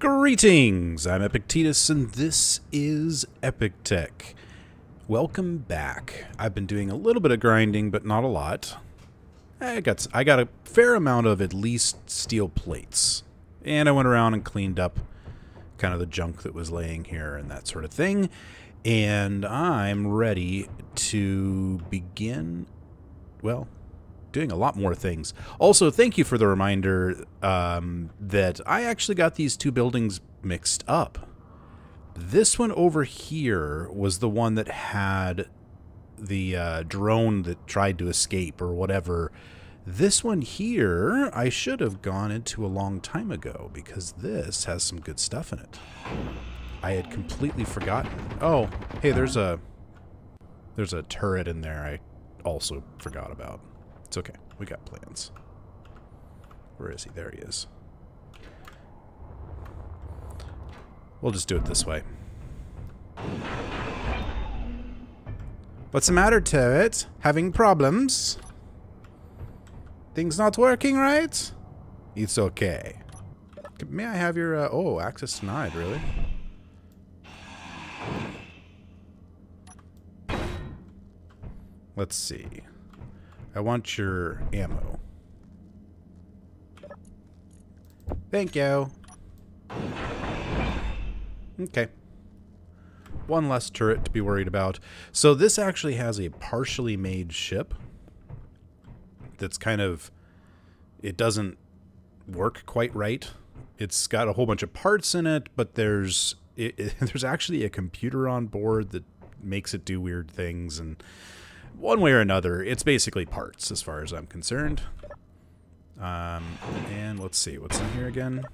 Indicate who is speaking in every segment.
Speaker 1: Greetings! I'm Epictetus, and this is Epic Tech. Welcome back. I've been doing a little bit of grinding, but not a lot. I got a fair amount of at least steel plates. And I went around and cleaned up kind of the junk that was laying here and that sort of thing. And I'm ready to begin, well, doing a lot more things. Also, thank you for the reminder that I actually got these two buildings mixed up. This one over here was the one that had the drone that tried to escape or whatever. This one here, I should have gone into a long time ago because this has some good stuff in it. I had completely forgotten. Oh, hey, there's a turret in there I also forgot about. It's okay. We got plans. Where is he? There he is. We'll just do it this way. What's the matter, turret? Having problems? Things not working right? It's okay. May I have your, oh, access denied, really? Let's see. I want your ammo. Thank you. Okay. One less turret to be worried about. So this actually has a partially made ship that's kind of, it doesn't work quite right. It's got a whole bunch of parts in it, but there's actually a computer on board that makes it do weird things, and one way or another, it's basically parts as far as I'm concerned. And let's see, what's in here again?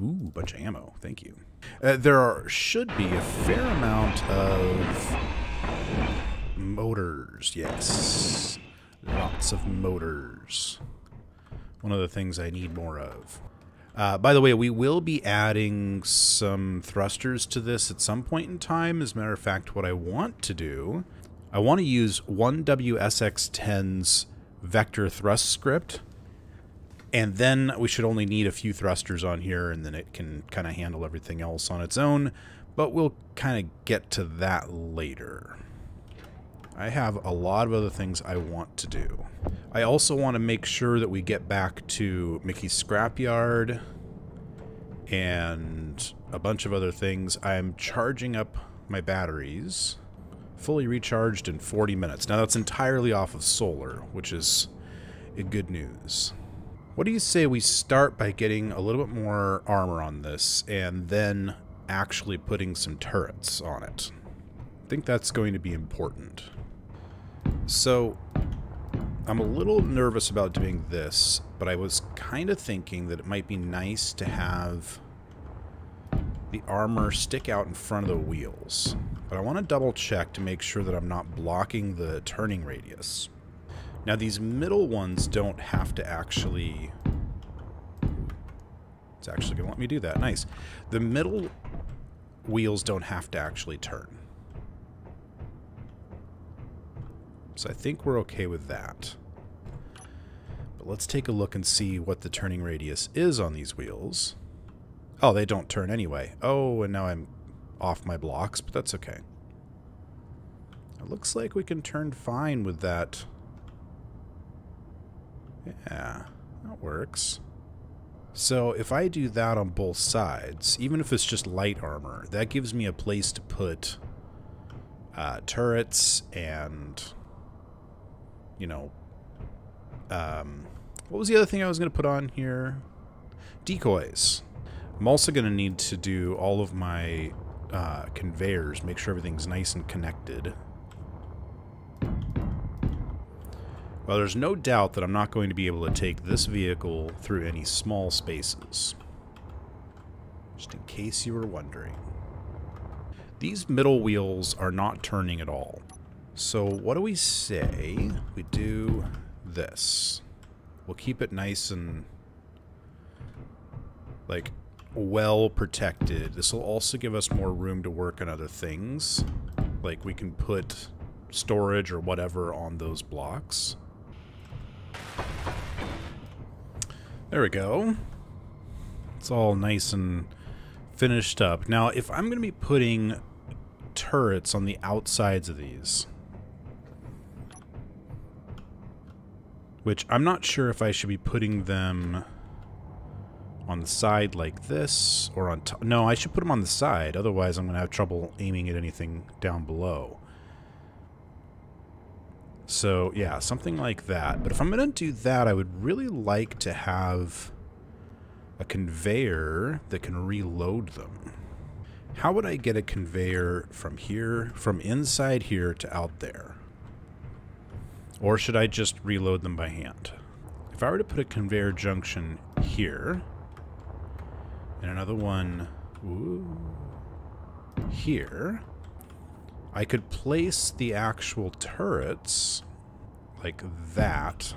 Speaker 1: Ooh, bunch of ammo. Thank you. Should be a fair amount of motors. Yes. Lots of motors. One of the things I need more of. By the way, we will be adding some thrusters to this at some point in time. As a matter of fact, what I want to do, I want to use 1WSX10's vector thrust script, and then we should only need a few thrusters on here, and then it can kind of handle everything else on its own, but we'll kind of get to that later. I have a lot of other things I want to do. I also want to make sure that we get back to Mickey's scrapyard and a bunch of other things. I'm charging up my batteries. Fully recharged in 40 minutes. Now that's entirely off of solar, which is good news. What do you say we start by getting a little bit more armor on this and then actually putting some turrets on it? I think that's going to be important. So I'm a little nervous about doing this, but I was kind of thinking that it might be nice to have the armor stick out in front of the wheels. But I want to double check to make sure that I'm not blocking the turning radius. Now these middle ones don't have to actually... It's actually going to let me do that. Nice. The middle wheels don't have to actually turn. So I think we're okay with that. But let's take a look and see what the turning radius is on these wheels. Oh, they don't turn anyway. Oh, and now I'm off my blocks, but that's okay. It looks like we can turn fine with that. Yeah, that works. So if I do that on both sides, even if it's just light armor, that gives me a place to put turrets and, you know, what was the other thing I was going to put on here? Decoys. I'm also going to need to do all of my conveyors, make sure everything's nice and connected. Well, there's no doubt that I'm not going to be able to take this vehicle through any small spaces. Just in case you were wondering. These middle wheels are not turning at all. So what do we say we do this? We'll keep it nice and, like, well protected. This will also give us more room to work on other things. Like, we can put storage or whatever on those blocks. There we go. It's all nice and finished up. Now, if I'm going to be putting turrets on the outsides of these, which I'm not sure if I should be putting them on the side like this or on top. No, I should put them on the side. Otherwise, I'm going to have trouble aiming at anything down below. So, yeah, something like that. But if I'm going to do that, I would really like to have a conveyor that can reload them. How would I get a conveyor from here, from inside here to out there? Or should I just reload them by hand? If I were to put a conveyor junction here, and another one here, I could place the actual turrets like that.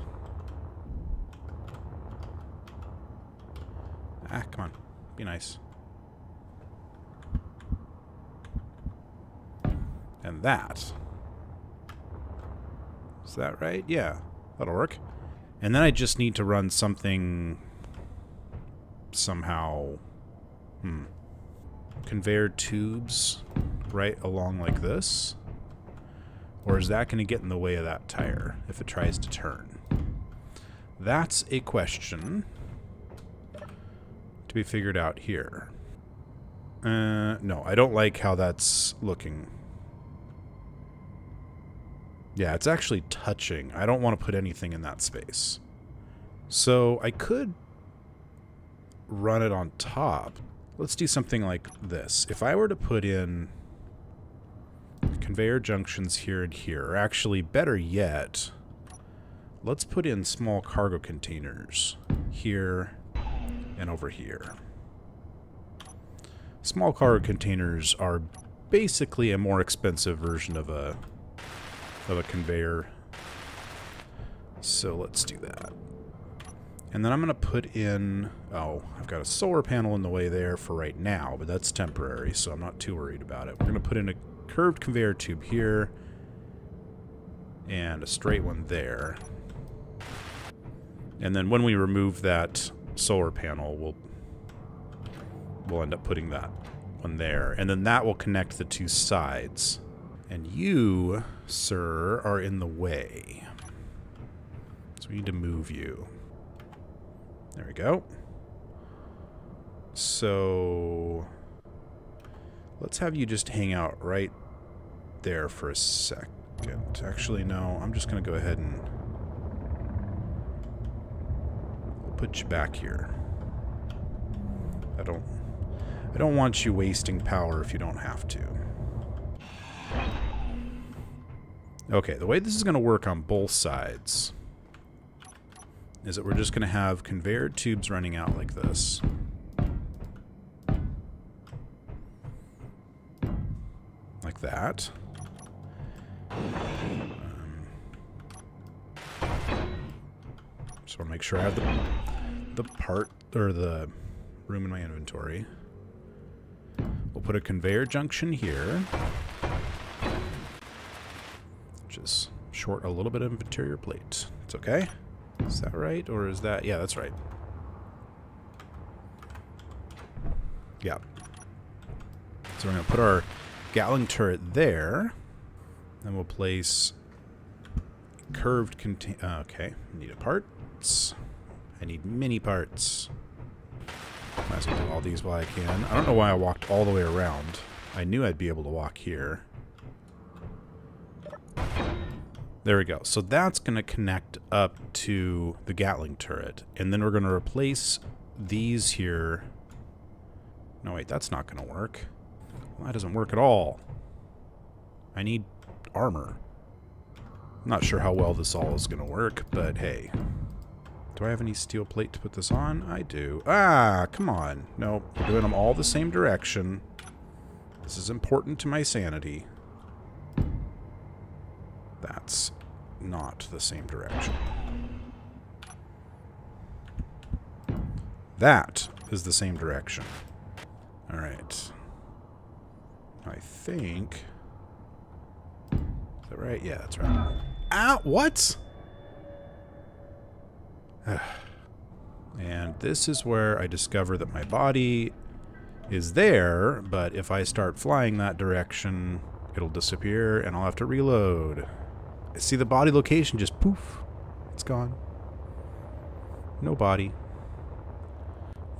Speaker 1: Ah, come on. Be nice. And that. Is that right? Yeah, that'll work. And then I just need to run something somehow. Conveyor tubes right along like this. Or is that going to get in the way of that tire if it tries to turn? That's a question to be figured out here. No, I don't like how that's looking. Yeah, it's actually touching. I don't want to put anything in that space. So I could run it on top. Let's do something like this. If I were to put in conveyor junctions here and here, or actually better yet, let's put in small cargo containers here and over here. Small cargo containers are basically a more expensive version of a conveyor. So let's do that. And then I'm going to put in, oh, I've got a solar panel in the way there for right now, but that's temporary, so I'm not too worried about it. We're going to put in a curved conveyor tube here and a straight one there. And then when we remove that solar panel, we'll end up putting that one there. And then that will connect the two sides. And you, sir, are in the way. So we need to move you. There we go. So let's have you just hang out right there for a second. Actually, no, I'm just going to go ahead and we'll put you back here. I don't want you wasting power if you don't have to. Okay, the way this is going to work on both sides is that we're just going to have conveyor tubes running out like this. Like that. Just want to make sure I have the part, or the room in my inventory. We'll put a conveyor junction here. Just short a little bit of interior plate. It's okay. Is that right? Or is that... Yeah, that's right. Yeah. So we're going to put our Gatling turret there. Then we'll place curved okay. I need parts. I need mini parts. Might as well do all these while I can. I don't know why I walked all the way around. I knew I'd be able to walk here. There we go. So that's going to connect up to the Gatling turret. And then we're going to replace these here. No, wait, that's not going to work. Well, that doesn't work at all. I need armor. I'm not sure how well this all is going to work, but hey. Do I have any steel plate to put this on? I do. Ah, come on. Nope, we're doing them all the same direction. This is important to my sanity. That's not the same direction. That is the same direction. Alright. I think... Is that right? Yeah, that's right. Ow! What? And And this is where I discover that my body is there, but if I start flying that direction, it'll disappear and I'll have to reload. See, the body location just poof, it's gone. No body.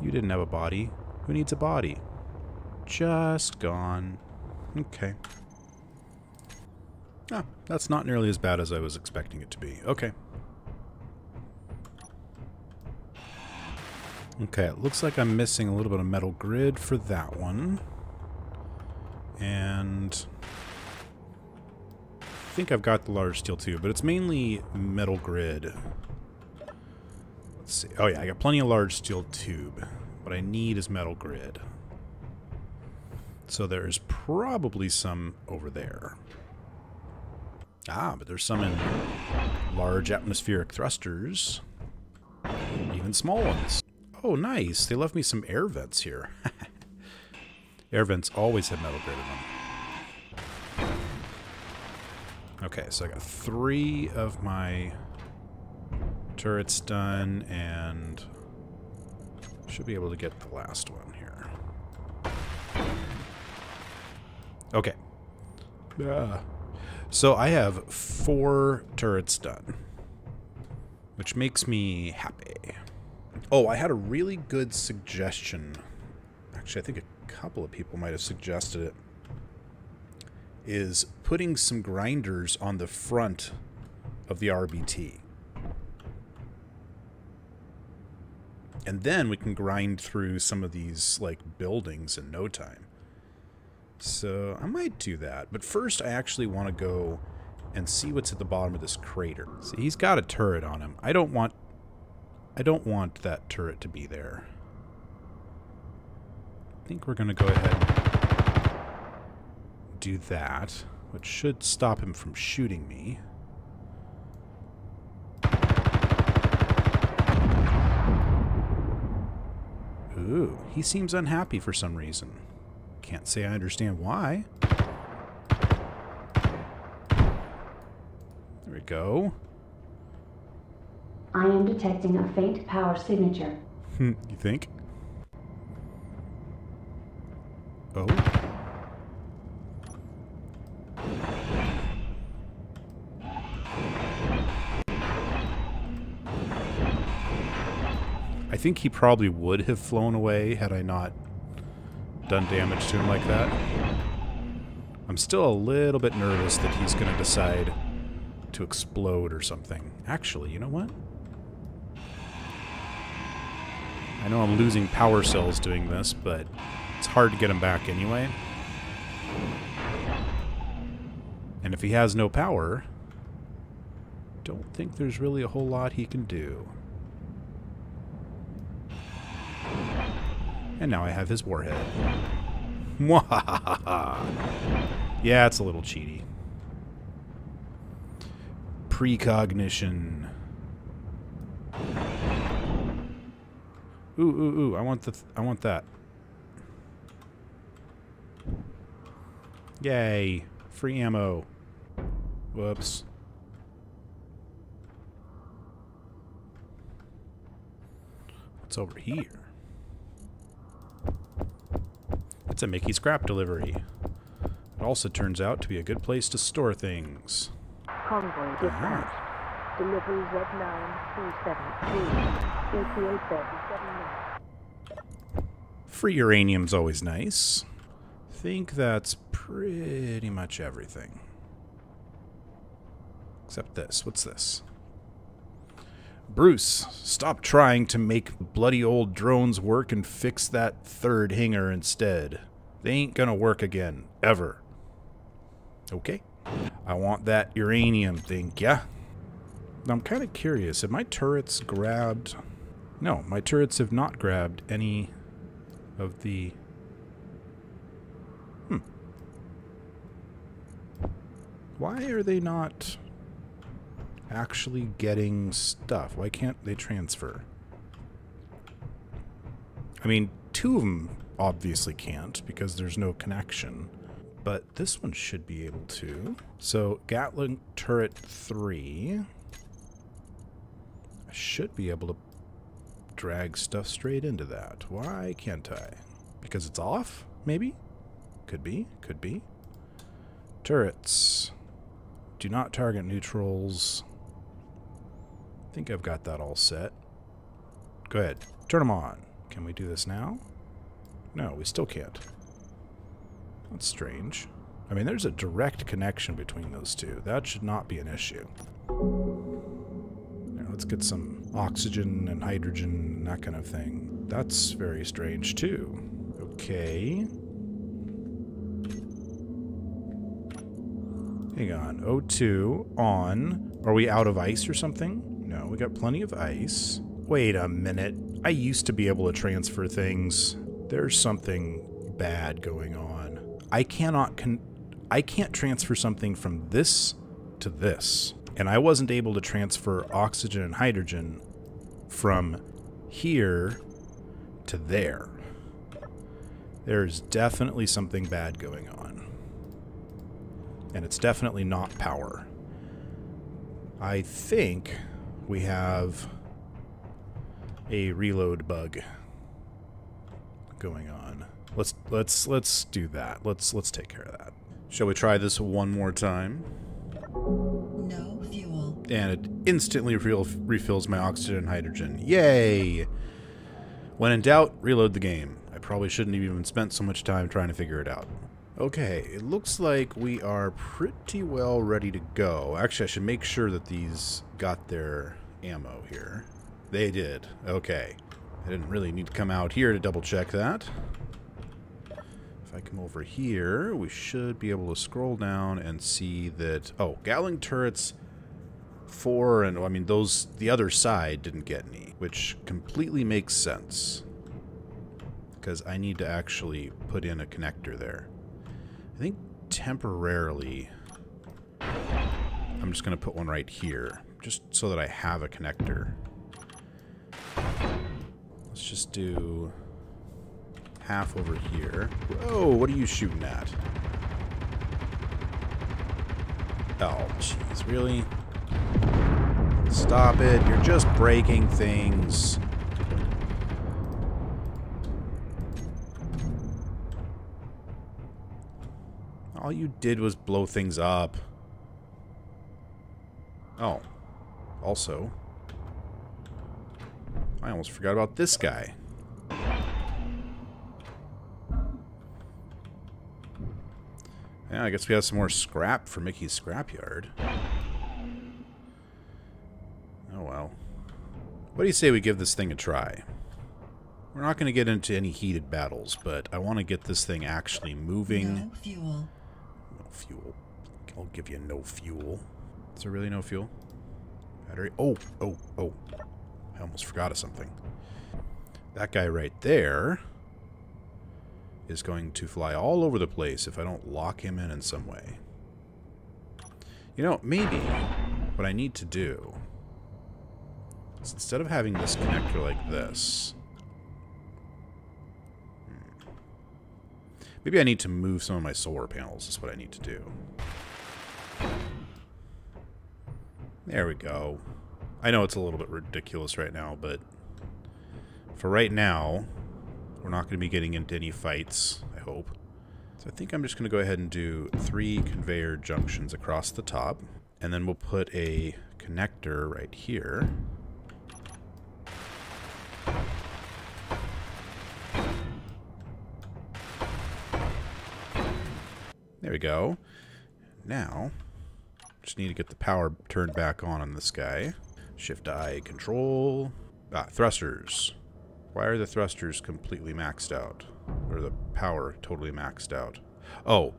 Speaker 1: You didn't have a body. Who needs a body? Just gone. Okay. Ah, that's not nearly as bad as I was expecting it to be. Okay. Okay, it looks like I'm missing a little bit of metal grid for that one. And I think I've got the large steel tube, but it's mainly metal grid. Let's see. Oh yeah, I got plenty of large steel tube. What I need is metal grid. So there's probably some over there. Ah, but there's some in large atmospheric thrusters. Even small ones. Oh, nice. They left me some air vents here. Air vents always have metal grid in them. Okay, so I got 3 of my turrets done, and should be able to get the last one here. Okay. So I have 4 turrets done, which makes me happy. Oh, I had a really good suggestion. Actually, I think a couple of people might have suggested it. Is putting some grinders on the front of the RBT. And then we can grind through some of these, like, buildings in no time. So I might do that. But first, I actually want to go and see what's at the bottom of this crater. See, he's got a turret on him. I don't want that turret to be there. I think we're going to go ahead and do that, which should stop him from shooting me. Ooh, he seems unhappy for some reason. Can't say I understand why. There we go.
Speaker 2: I am detecting a faint power signature.
Speaker 1: You think? Oh. I think he probably would have flown away had I not done damage to him like that. I'm still a little bit nervous that he's going to decide to explode or something. Actually, you know what? I know I'm losing power cells doing this, but it's hard to get him back anyway. And if he has no power, don't think there's really a whole lot he can do. And now I have his warhead. Mwahaha! Yeah, it's a little cheaty. Precognition. Ooh, I want that. Yay. Free ammo. Whoops. What's over here? It's a Mickey scrap delivery. It also turns out to be a good place to store things.
Speaker 3: Convoy dispatched. Delivery Z9-273. ETA 37 minutes.
Speaker 1: Free uranium's always nice. Think that's pretty much everything. Except this. What's this? Bruce, stop trying to make bloody old drones work and fix that third hangar instead. They ain't gonna work again. Ever. Okay. I want that uranium, think ya? I'm kind of curious. Have my turrets grabbed... No, my turrets have not grabbed any of the... Why are they not actually getting stuff? Why can't they transfer? I mean, 2 of them obviously can't because there's no connection. But this one should be able to. So, Gatling Turret 3... I should be able to drag stuff straight into that. Why can't I? Because it's off? Maybe? Could be. Could be. Turrets. Do not target neutrals. I think I've got that all set. Go ahead. Turn them on. Can we do this now? No, we still can't. That's strange. I mean, there's a direct connection between those two. That should not be an issue. Now, let's get some oxygen and hydrogen and that kind of thing. That's very strange, too. Okay. Hang on. O2 on. Are we out of ice or something? No, we got plenty of ice. Wait a minute. I used to be able to transfer things. There's something bad going on. I can't transfer something from this to this. And I wasn't able to transfer oxygen and hydrogen from here to there. There's definitely something bad going on. And it's definitely not power. I think we have a reload bug going on. Let's do that. Let's take care of that. Shall we try this one more time?
Speaker 4: No fuel.
Speaker 1: And it instantly refills my oxygen and hydrogen. Yay! When in doubt, reload the game. I probably shouldn't have even spent so much time trying to figure it out. Okay, it looks like we are pretty well ready to go. Actually, I should make sure that these got their ammo here. They did. Okay. I didn't really need to come out here to double check that. If I come over here, we should be able to scroll down and see that... Oh, Gatling turrets 4 and... I mean, those... The other side didn't get any, which completely makes sense. Because I need to actually put in a connector there. I think temporarily I'm just going to put one right here, just so that I have a connector. Let's just do half over here. Whoa, what are you shooting at? Oh, jeez, really? Stop it, you're just breaking things. All you did was blow things up. Oh. Also, I almost forgot about this guy. Yeah, I guess we have some more scrap for Mickey's scrapyard. Oh well. What do you say we give this thing a try? We're not going to get into any heated battles, but I want to get this thing actually moving.
Speaker 4: No fuel.
Speaker 1: No fuel. I'll give you no fuel. Is there really no fuel? Battery. Oh. I almost forgot of something. That guy right there is going to fly all over the place if I don't lock him in some way. You know, maybe what I need to do is, instead of having this connector like this, maybe I need to move some of my solar panels. Is what I need to do. There we go. I know it's a little bit ridiculous right now, but for right now, we're not going to be getting into any fights, I hope. So I think I'm just going to go ahead and do 3 conveyor junctions across the top, and then we'll put a connector right here. There we go. Now, just need to get the power turned back on this guy. Shift-I, control. Thrusters. Why are the thrusters completely maxed out? Or the power totally maxed out? Oh,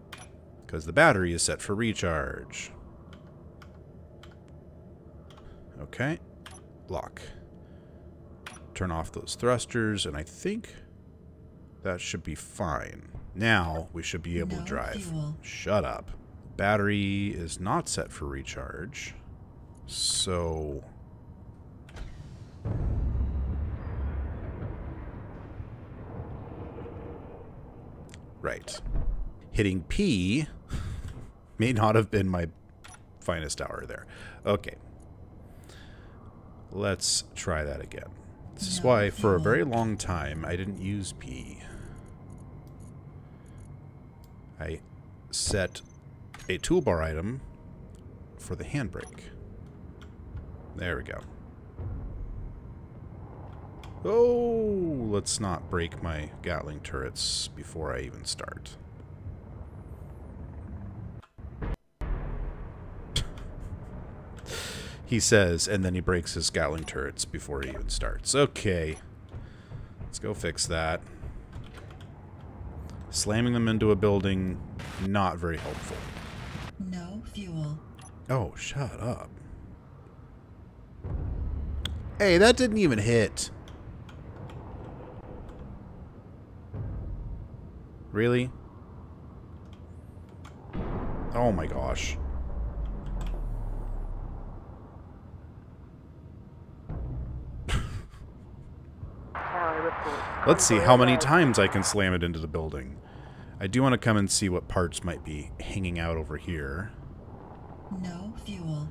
Speaker 1: because the battery is set for recharge. Okay. Lock. Turn off those thrusters, and I think that should be fine. Now we should be able to drive.
Speaker 4: Fuel.
Speaker 1: Shut up. Battery is not set for recharge. So... Right. Hitting P may not have been my finest hour there. Okay. Let's try that again. This is
Speaker 4: No
Speaker 1: why, for a
Speaker 4: fuel.
Speaker 1: very long time, I didn't use P. I set a toolbar item for the handbrake. There we go. Oh, let's not break my Gatling turrets before I even start. He says, and then he breaks his Gatling turrets before he even starts. Okay. Let's go fix that. Slamming them into a building, not very helpful.
Speaker 4: No fuel.
Speaker 1: Oh, shut up. Hey, that didn't even hit. Really? Oh my gosh. Let's see how many times I can slam it into the building. I do want to come and see what parts might be hanging out over here.
Speaker 4: No fuel.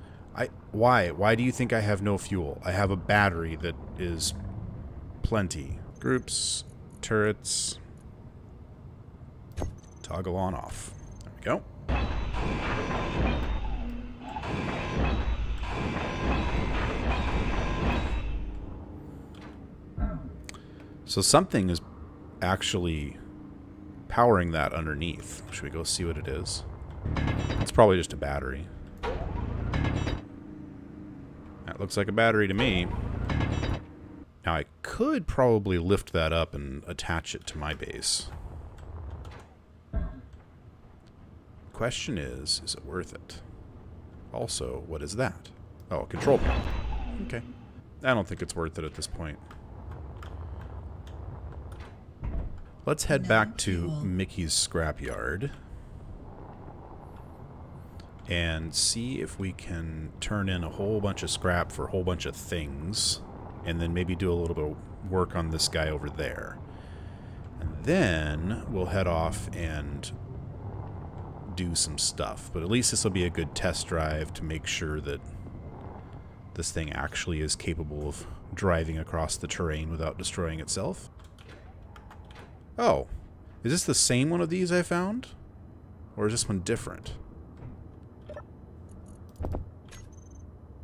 Speaker 1: Why? Why do you think I have no fuel? I have a battery that is plenty. Groups, turrets. Toggle on off. There we go. So something is actually powering that underneath. Should we go see what it is? It's probably just a battery. That looks like a battery to me. Now I could probably lift that up and attach it to my base. Question is it worth it? Also, what is that? Oh, a control panel. Okay. I don't think it's worth it at this point. Let's head back to Mickey's scrapyard and see if we can turn in a whole bunch of scrap for a whole bunch of things, and then maybe do a little bit of work on this guy over there. And then we'll head off and do some stuff. But at least this will be a good test drive to make sure that this thing actually is capable of driving across the terrain without destroying itself. Oh, is this the same one of these I found? Or is this one different?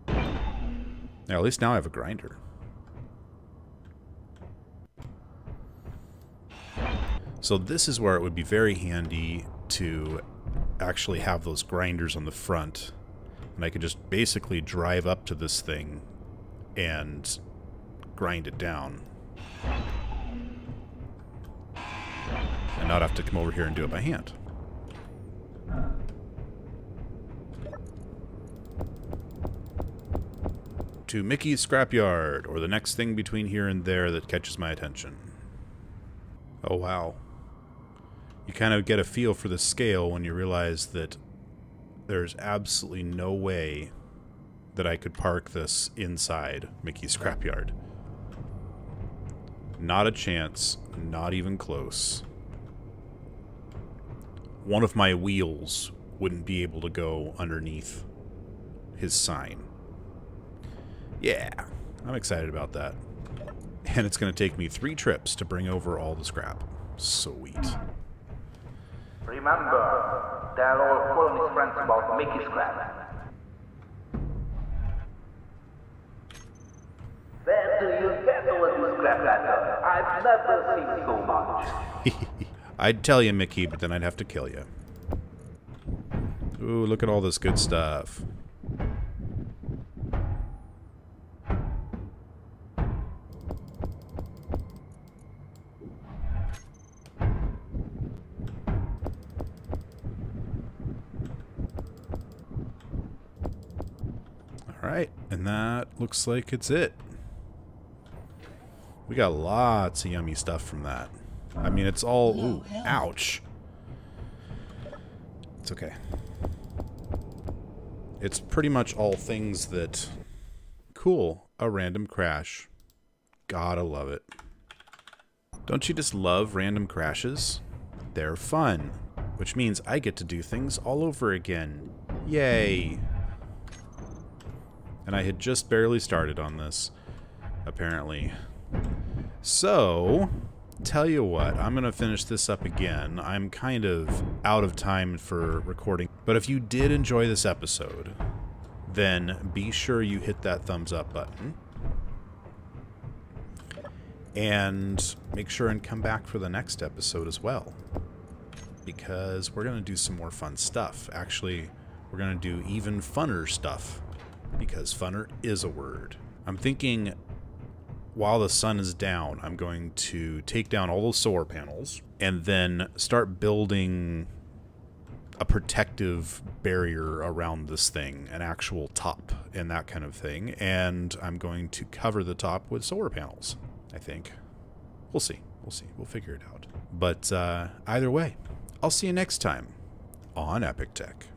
Speaker 1: Now, at least now I have a grinder. So this is where it would be very handy to actually have those grinders on the front. And I could just basically drive up to this thing and grind it down. And not have to come over here and do it by hand. To Mickey's scrapyard, or the next thing between here and there that catches my attention. Oh wow. You kind of get a feel for the scale when you realize that there's absolutely no way that I could park this inside Mickey's scrapyard. Not a chance, not even close. One of my wheels wouldn't be able to go underneath his sign. Yeah, I'm excited about that. And it's going to take me 3 trips to bring over all the scrap. Sweet.
Speaker 5: Remember, tell all colony friends about Mickey Scrap. Where do you get all this scrap letter? I've never seen so much.
Speaker 1: I'd tell you, Mickey, but then I'd have to kill you. Ooh, look at all this good stuff. Alright, and that looks like it's it. We got lots of yummy stuff from that. I mean, it's all... Ooh, ouch. It's okay. It's pretty much all things that... Cool. A random crash. Gotta love it. Don't you just love random crashes? They're fun. Which means I get to do things all over again. Yay! And I had just barely started on this, apparently. So, tell you what, I'm going to finish this up again. I'm kind of out of time for recording. But if you did enjoy this episode, then be sure you hit that thumbs up button. And make sure and come back for the next episode as well. Because we're going to do some more fun stuff. Actually, we're going to do even funner stuff. Because funner is a word. I'm thinking, while the sun is down, I'm going to take down all those solar panels and then start building a protective barrier around this thing, an actual top and that kind of thing. And I'm going to cover the top with solar panels, I think. We'll see. We'll see. We'll figure it out. But either way, I'll see you next time on Epic Tech.